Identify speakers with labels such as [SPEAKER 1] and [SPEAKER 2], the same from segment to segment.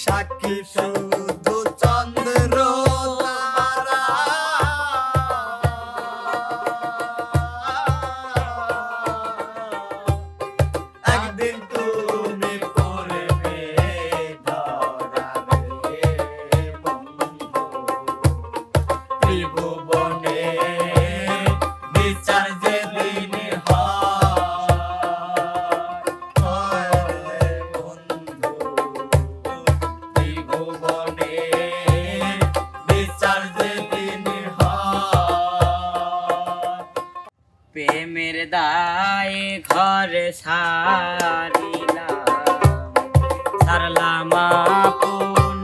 [SPEAKER 1] সাক্ষী শুধু চন্দ্র তারা, একদিন তুমি পড়বে ধরাবে বন্ধু। ত্রিভুবনে বিচার যেদিন হয় বন্ধু, ত্রিভুবনে বিচার যেদিন হয়।
[SPEAKER 2] প্রেমের দায়ে ঘর ছাড়লাম আপন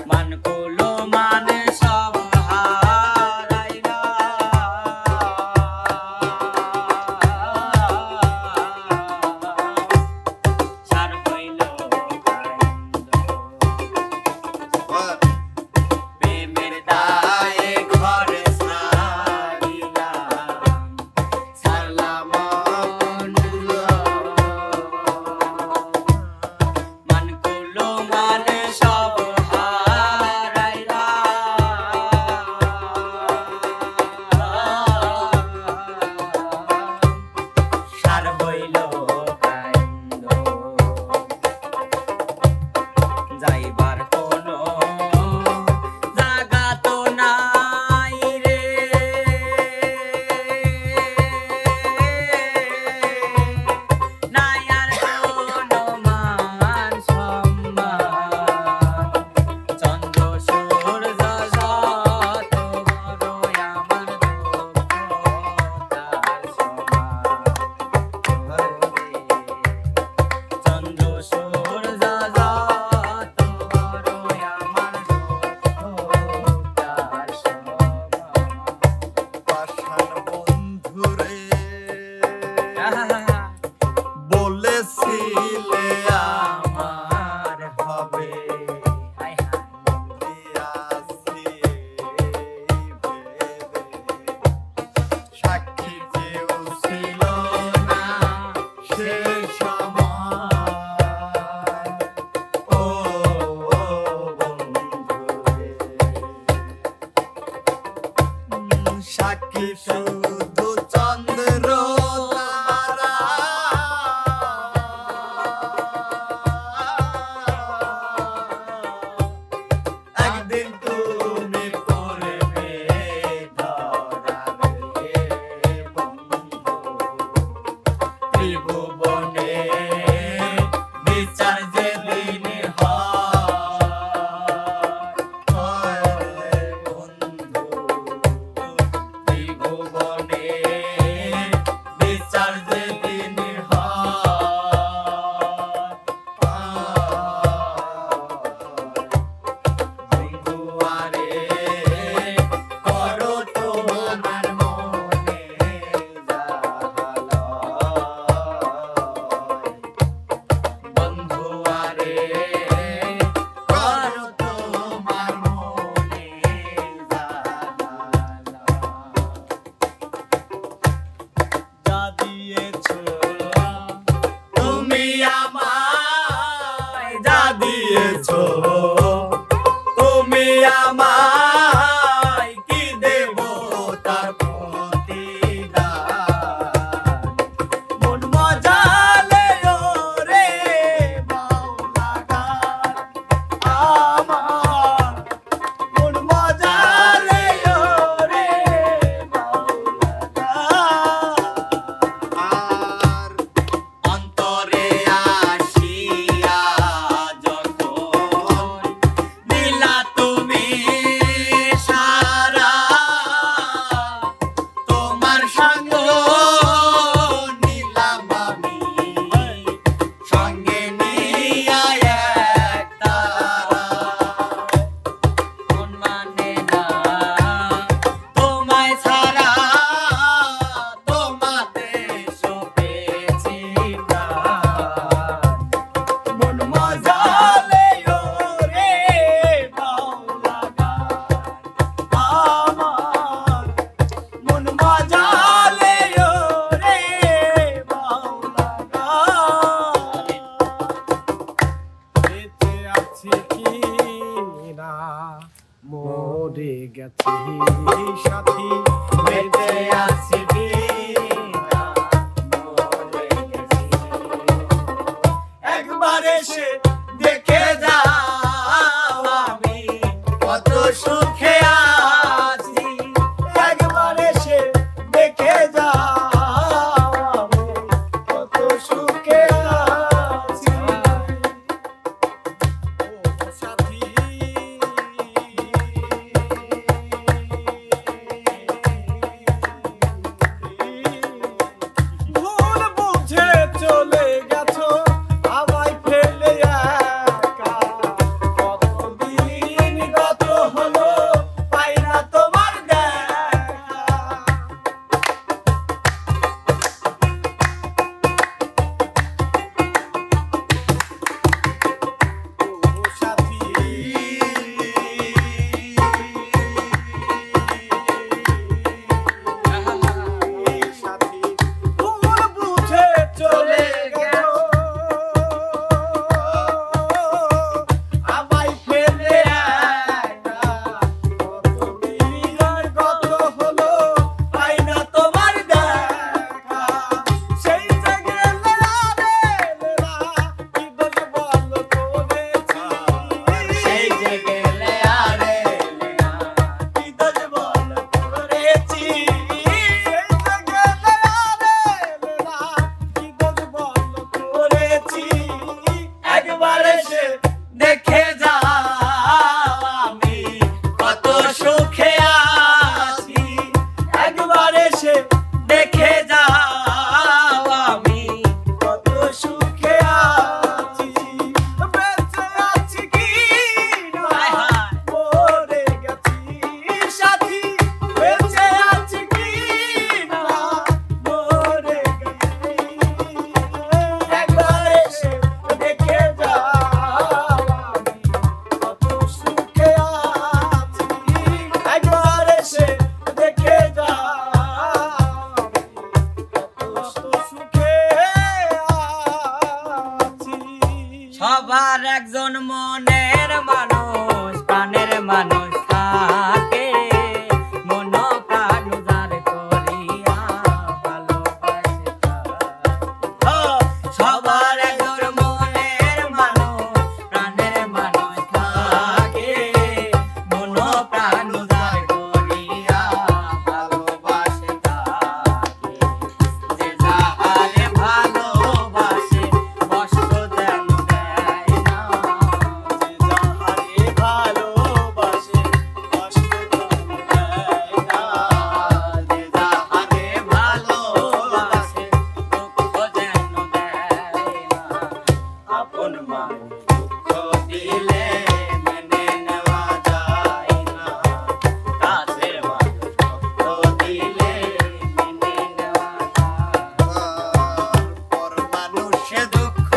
[SPEAKER 2] মান কুলো মান সব হারাইলাম, সার হইল প্রেমের দায়ে ঘর ছাড়লাম মান কুলো মান সব হারাইলাম, সার হইল কান্দ। যাইবার কোনো জাগা তো নাই রে, নাই আর কোনো মান সম্মান। চন্দ্র সূর্য যত বড় আমার দুঃখ তার সমান। চন্দ্র সূর্য যত বড় আমার দুঃখ তার সমান।
[SPEAKER 1] পাষাণ বন্ধুরে বলেছিলে আমার হবে,
[SPEAKER 2] হায় হায়
[SPEAKER 1] দিয়াছি ভেবে। সাক্ষী কেউ ছিল না সে সময়, ও বন্ধুরে। সাক্ষী শুধু চন্দ্র তারা, একদিন তুমি পড়বে ধরাবে বন্ধু। ত্রিভুবনে মরে গেছি সাথী
[SPEAKER 2] বেঁচে আছি কিনা মরে গেছি।
[SPEAKER 1] একবার এসে দেখে যাও আমি কত সুখে আছি একবার এসে দেখে যাও আমি কত সুখে আছি ও সাথী ভুল বুঝে চলে গেছো আমায় ফেলে একা কতদিন গত হলো পাই না তোমার দেখা ও সাথী সাথী ভুল বুঝে চলে গেছো আমায় ফেলে একা কতদিন গত হলো পাই না তোমার দেখা সেই যে গেলে আরে কি দোষ বলো করেছি
[SPEAKER 2] সেই যে গেলে আরে লেনা
[SPEAKER 1] কি দোষ বলো করেছি সেই যে গেলে আরে কি দোষ বলো করেছি একবার এসে দেখে যাও আমি কত সুখে আছি একবার এসে দেখে যাও আমি কত সুখে আছি বেঁচে আছি কি না
[SPEAKER 2] হায় হায়।
[SPEAKER 1] মরে গেছি সাথী বেঁচে আছি কি না মরে গেছি একবার এসে দেখে যাও আমি কত সুখে আছি একবার এসে দেখে যাও কত সুখে আছি
[SPEAKER 2] সবার একজন মনের মানুষ প্রাণের মানুষ থাকে মন প্রাণ উজাড় করিয়া ভালোবাসে তাকে। সবার একজন মনের মানুষ প্রাণের মানুষ থাকে মন প্রাণ উজাড় করিয়া ভালোবাসে তাকে। যে যাহারে ভালোবাসে কষ্ট যেন দেয় না।
[SPEAKER 1] যাহারে ভালোবাসে কষ্ট যেন দেয় না
[SPEAKER 2] যে যাহারে ভালোবাসে দুঃখ যেন দেয় না। আপন মানুষ দুঃখ দিলে মেনে নেওয়া যায় না। কাছের মানুষ দুঃখ দিলে মেনে নেওয়া যায়।
[SPEAKER 1] পর মানুষে
[SPEAKER 2] দুঃখ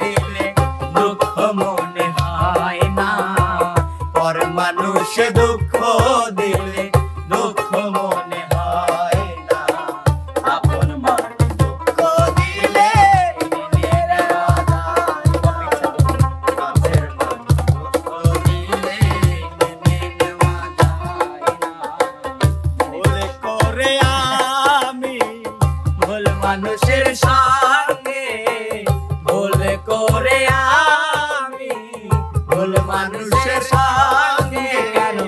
[SPEAKER 2] দিলে দুঃখ মনে হয় না।
[SPEAKER 1] পর মানুষে দুঃখ দিলে
[SPEAKER 2] দুঃখ মনে হয় না। আপন মানুষ দুঃখ দিলে মেনে নেওয়া যায়। কাছের মানুষ দুঃখ দিলে মেনে নেওয়া যায় না।
[SPEAKER 1] ভুল করে আমি
[SPEAKER 2] ভুল মানুষের সঙ্গে ভুল করে আমি ভুল মানুষের সঙ্গে কেন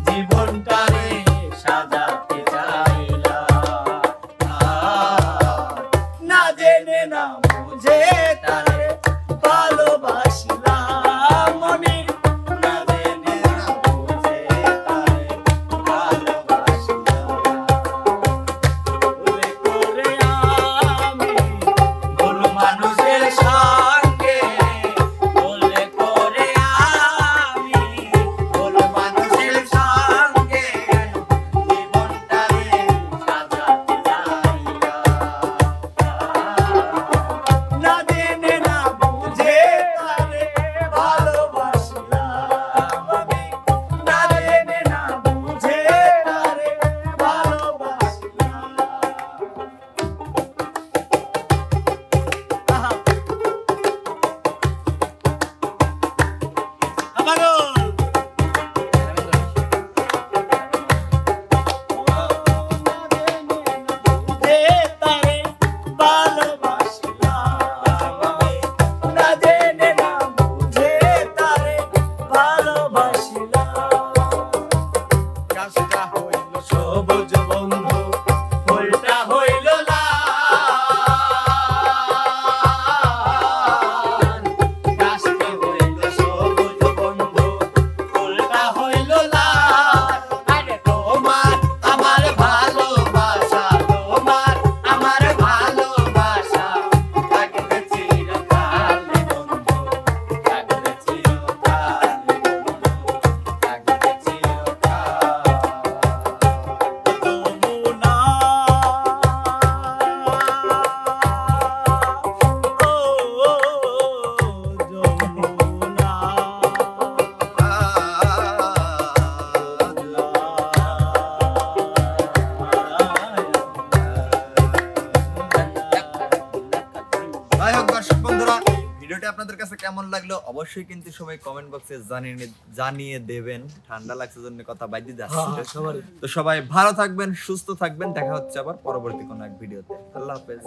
[SPEAKER 2] জীবনটারে সাজাতে চাইলাম।
[SPEAKER 1] না জেনে না বুঝে তারে ভালোবাসলাম আমি
[SPEAKER 2] না জেনে না বুঝে তারে ভালোবাসলাম।
[SPEAKER 1] ভুল করে আমি
[SPEAKER 2] ভুল মানুষের সঙ্গে ভুল করে আমি ভুল মানুষের সঙ্গে জীবনটারে সাজাতে চাইলাম।
[SPEAKER 1] না জেনে না
[SPEAKER 3] যাই হোক দর্শক বন্ধুরা, ভিডিওটি আপনাদের কাছে কেমন লাগলো অবশ্যই কিন্তু সবাই কমেন্ট বক্সে জানিয়ে দেবেন। ঠান্ডা লাগছে জন্য কথা বাইরে যাচ্ছে। তো সবাই ভালো থাকবেন, সুস্থ থাকবেন, দেখা হচ্ছে আবার পরবর্তী কোনো এক ভিডিওতে। আল্লাহ হাফেজ।